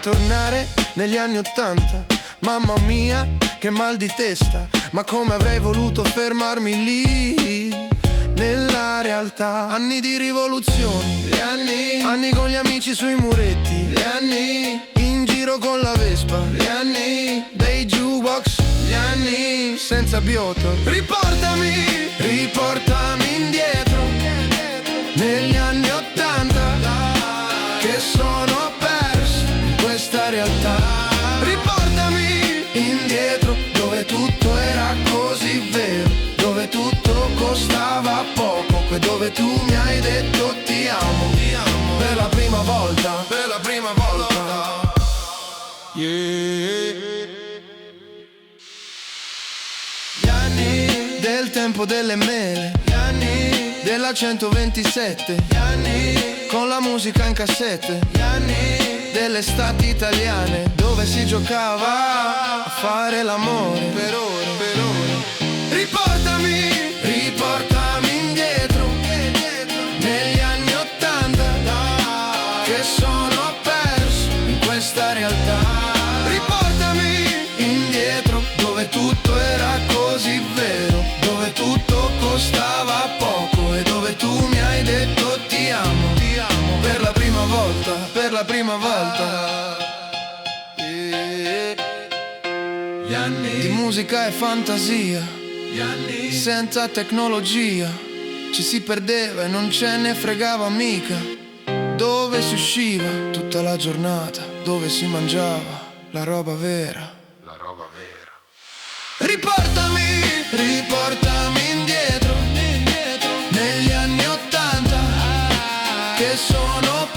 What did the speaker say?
tornare negli anni '80. Mamma mia, che mal di testa. Ma come avrei voluto fermarmi lì, nella realtà. Anni di rivoluzione, gli anni con gli amici sui muretti, gli anni in giro con la Vespa, gli anni dei jukebox, gli anni senza Bioto. Riportami indietro negli anni '80, che sono perso in questa realtà. Riportami indietro, dove tutto era così vero, dove tutto costava poco, e dove tu mi hai detto ti amo, per la prima volta, yeah. Gli anni del tempo delle mele, gli anni della 127, gli anni con la musica in cassette, gli anni delle estati italiane, dove si giocava a fare l'amore per ore, per ore. Riportami indietro negli anni '80, che sono perso in questa realtà. Riportami indietro, dove tutto era così vero, dove tutto costava poco, e dove tu mi hai detto ti amo, per la prima volta, per la prima volta. Gli anni di musica e fantasia, gli anni senza tecnologia, ci si perdeva e non ce ne fregava mica. Dove si usciva tutta la giornata, dove si mangiava la roba vera. Riportami indietro negli anni '80, che sono